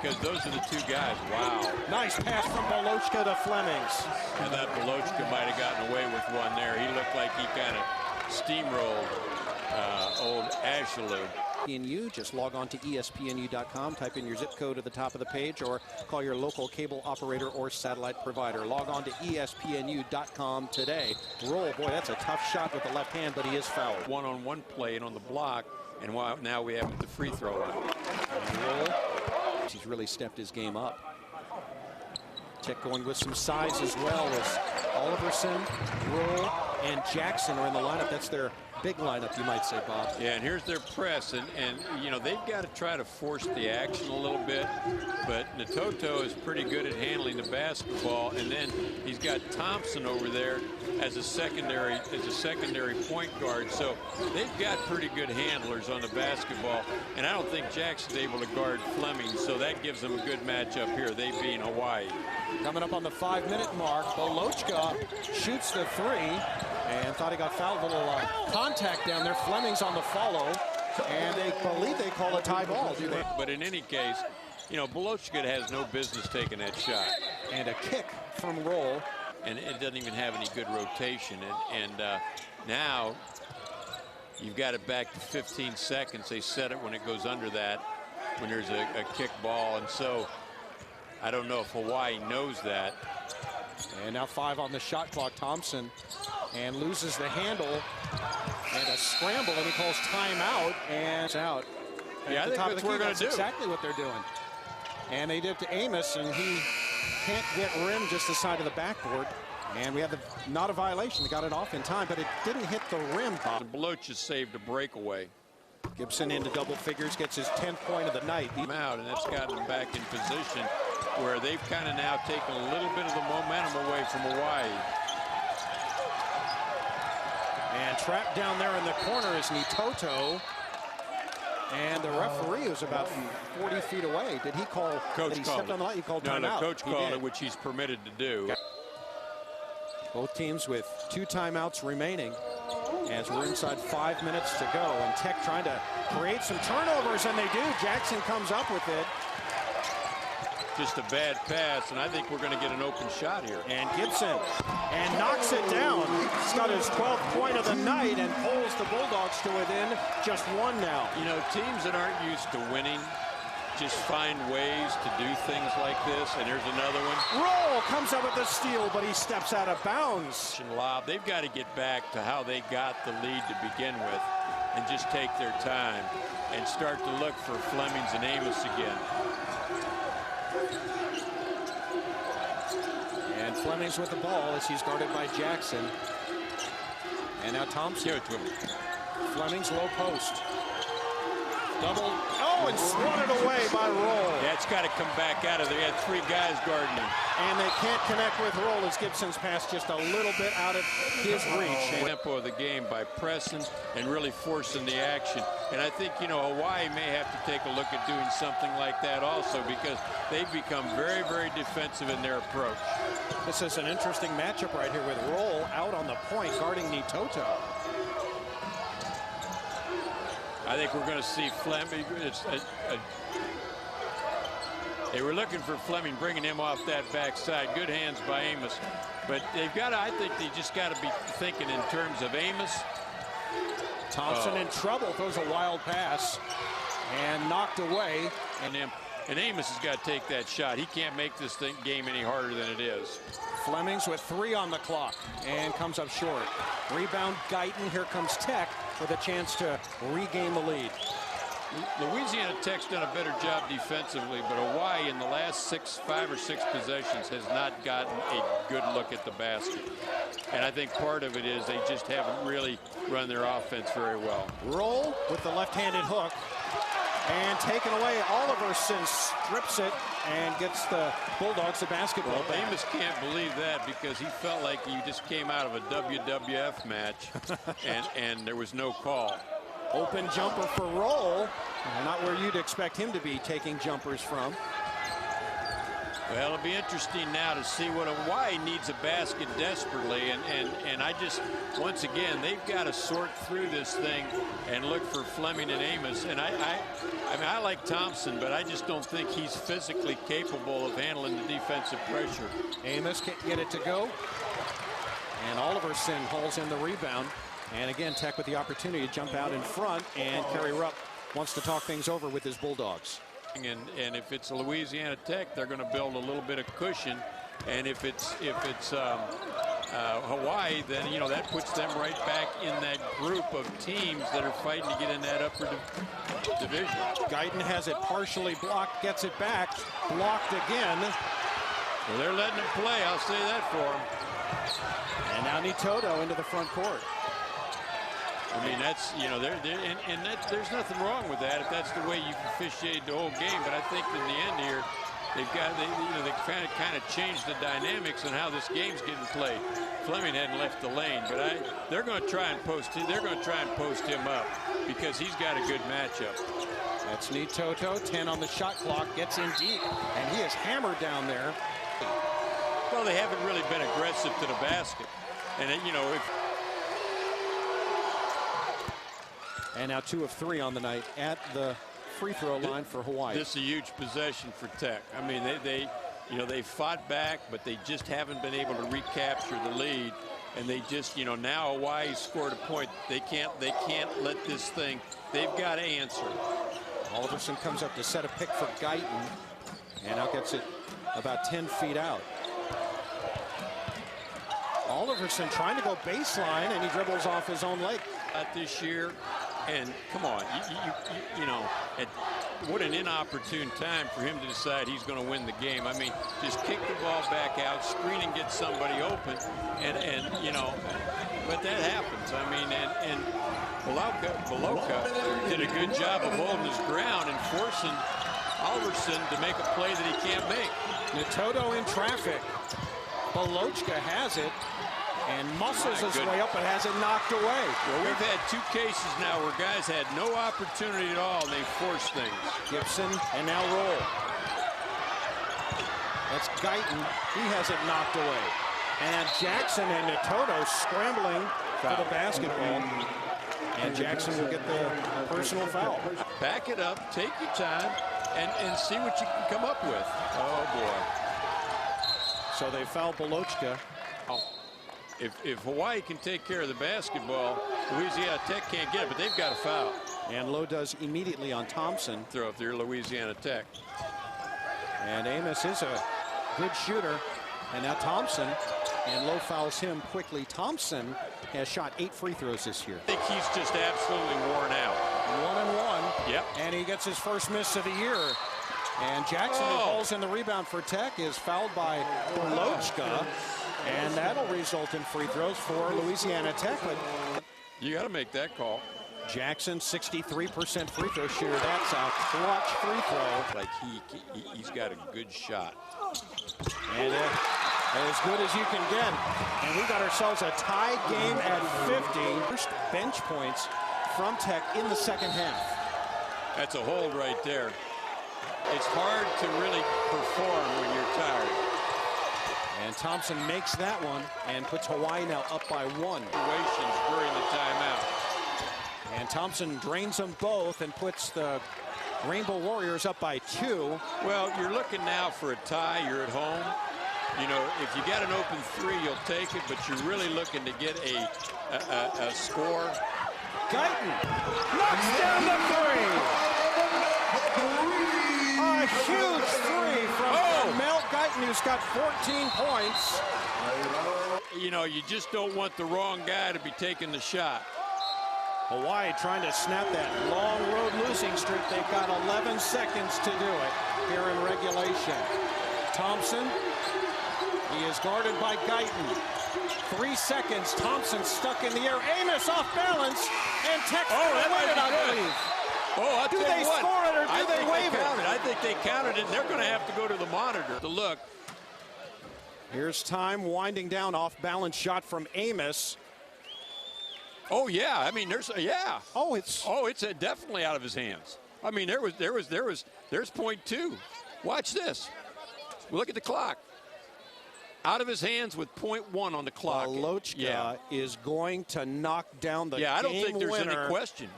because those are the two guys. Wow. Nice pass from Weltlich to Flemings. And that Weltlich might have gotten away with one there. He looked like he kind of steamrolled old Ashley. ESPNU, just log on to ESPNU.com, type in your zip code at the top of the page, or call your local cable operator or satellite provider. Log on to ESPNU.com today. Roll, boy, that's a tough shot with the left hand, but he is fouled. One-on-one play and on the block, and now we have the free throw line. Roll. He's really stepped his game up. Tech going with some size as well as Oliverson, Roll, and Jackson are in the lineup. That's their big lineup, you might say, Bob. Yeah, and here's their press, and you know, they've got to try to force the action a little bit, but Ntoto is pretty good at handling the basketball, and then he's got Thompson over there as a secondary point guard, so they've got pretty good handlers on the basketball, and I don't think Jackson's able to guard Fleming, so that gives them a good matchup here, they being Hawaii. Coming up on the 5-minute mark, Weltlich shoots the three and thought he got fouled. A little contact down there. Fleming's on the follow, and they believe they call a tie ball. But in any case, you know, Weltlich has no business taking that shot. And a kick from Roll. And it doesn't even have any good rotation. And now you've got it back to 15 seconds. They set it when it goes under that, when there's a kick ball. And so I don't know if Hawaii knows that. And now 5 on the shot clock. Thompson and loses the handle, and a scramble, and he calls timeout, and it's out. Yeah, I think that's what we're going to do. Exactly what they're doing. And they did to Amos, and he can't get rim just the side of the backboard. And we have not a violation. They got it off in time, but it didn't hit the rim. Weltlich has saved a breakaway. Gibson into double figures, gets his 10th point of the night. Out, and that's gotten him back in position where they've kind of now taken a little bit of the momentum away from Hawaii. And trapped down there in the corner is Ntoto. And the referee was about 40 feet away. Did he call? Coach he called stepped on the line? He called timeout. No, Coach called it, which he's permitted to do. Both teams with 2 timeouts remaining as we're inside 5 minutes to go. And Tech trying to create some turnovers, and they do. Jackson comes up with it. Just a bad pass, and I think we're going to get an open shot here. And Gibson, and knocks it down. He's got his 12th point of the night and pulls the Bulldogs to within just 1 now. You know, teams that aren't used to winning just find ways to do things like this, and here's another one. Roll comes up with the steal, but he steps out of bounds. Lob. They've got to get back to how they got the lead to begin with and just take their time and start to look for Flemings and Amos again. And Flemings with the ball as he's guarded by Jackson. And now Thompson. Give it to him. Flemings low post. Double. Oh, and swatted away by Roll. Yeah, it's got to come back out of there. He had 3 guys guarding him. And they can't connect with Roll as Gibson's pass just a little bit out of his reach. Tempo of the game by pressing and really forcing the action. And I think, you know, Hawaii may have to take a look at doing something like that also, because they've become very, very defensive in their approach. This is an interesting matchup right here with Roll out on the point guarding Ntoto. I think we're going to see Fleming. They were looking for Fleming, bringing him off that backside. Good hands by Amos. But they've got to, I think they just got to be thinking in terms of Amos. Thompson in trouble, throws a wild pass and knocked away. And Amos has got to take that shot. He can't make this game any harder than it is. Flemings with 3 on the clock and comes up short. Rebound Guyton. Here comes Tech with a chance to regain the lead. Louisiana Tech's done a better job defensively, but Hawaii in the last 5 or 6 possessions has not gotten a good look at the basket. And I think part of it is they just haven't really run their offense very well. Roll with the left-handed hook. And taken away. Oliverson strips it and gets the Bulldogs the basketball. Well, Amos can't believe that, because he felt like he just came out of a WWF match and there was no call. Open jumper for Roll. Not where you'd expect him to be taking jumpers from. Well, it'll be interesting now to see what Hawaii needs a basket desperately, and I just, once again, they've got to sort through this thing and look for Fleming and Amos. And I mean, I like Thompson, but I just don't think he's physically capable of handling the defensive pressure. Amos can't get it to go, and Oliverson hauls in the rebound. And again, Tech with the opportunity to jump out in front, and Kerry Rupp wants to talk things over with his Bulldogs. And if it's Louisiana Tech, they're going to build a little bit of cushion. And if it's Hawaii, then, you know, that puts them right back in that group of teams that are fighting to get in that upper division. Guyton has it partially blocked, gets it back, blocked again. Well, they're letting him play, I'll say that for him. And now Nitoto into the front court. I mean, that's, you know, there's nothing wrong with that if that's the way you officiate the whole game. But I think in the end here, they kind of changed the dynamics on how this game's getting played. Fleming hadn't left the lane, but they're going to try and post him. They're going to try and post him up because he's got a good matchup. That's Nitoto, 10 on the shot clock, gets in deep, and he is hammered down there. Well, they haven't really been aggressive to the basket, and you know, And now 2 of 3 on the night at the free throw line for Hawaii. This is a huge possession for Tech. I mean, they fought back, but they just haven't been able to recapture the lead. And they just, you know, now Hawaii scored a point. They can't let this thing. They've got to answer. Oliverson comes up to set a pick for Guyton, and now gets it about 10 feet out. Oliverson trying to go baseline, and he dribbles off his own leg. This year. And come on, you know, what an inopportune time for him to decide he's going to win the game. I mean, just kick the ball back out, screen and get somebody open, and you know, but that happens. I mean, and Beloka did a good job of holding his ground and forcing Oliverson to make a play that he can't make. Nitoto in traffic. Beloka has it and muscles his way up and has it knocked away. Well, we've had 2 cases now where guys had no opportunity at all, and they forced things. Gibson and now Roll. That's Guyton. He has it knocked away. And Jackson and Nitoto scrambling for the basketball. And Jackson will get the personal foul. Back it up, take your time, and see what you can come up with. Oh, boy. So they foul Beloka. If Hawaii can take care of the basketball, Louisiana Tech can't get it, but they've got a foul. And Lowe does immediately on Thompson. Throw if they're Louisiana Tech. And Amos is a good shooter. And now Thompson, and Lowe fouls him quickly. Thompson has shot 8 free throws this year. I think he's just absolutely worn out. 1-and-1. Yep. And he gets his first miss of the year. And Jackson, who falls in the rebound for Tech, is fouled by Beloka. And that'll result in free throws for Louisiana Tech. But you got to make that call. Jackson, 63% free throw shooter. That's a clutch free throw. Like he's got a good shot. And as good as you can get. And we got ourselves a tie game at 50. First bench points from Tech in the second half. That's a hold right there. It's hard to really perform when you're tired. And Thompson makes that one and puts Hawaii now up by 1. Situations during the timeout. And Thompson drains them both and puts the Rainbow Warriors up by 2. Well, you're looking now for a tie. You're at home. You know, if you got an open 3, you'll take it, but you're really looking to get a score. Guyton knocks down the 3. A huge 3 from Mel Guyton, who's got 14 points. You know, you just don't want the wrong guy to be taking the shot. Hawaii trying to snap that long road losing streak. They've got 11 seconds to do it here in regulation. Thompson, he is guarded by Guyton. 3 seconds, Thompson stuck in the air. Amos off balance, and Tech win it, I believe. Oh, do they score it or do they waive it? I think they counted it. They're going to have to go to the monitor to look. Here's time winding down, off balance shot from Amos. Oh yeah, I mean there's it's definitely out of his hands. I mean there's point 2. Watch this. Well, look at the clock. Out of his hands with .1 on the clock. Weltlich is going to knock down the game winner. I don't think there's any question.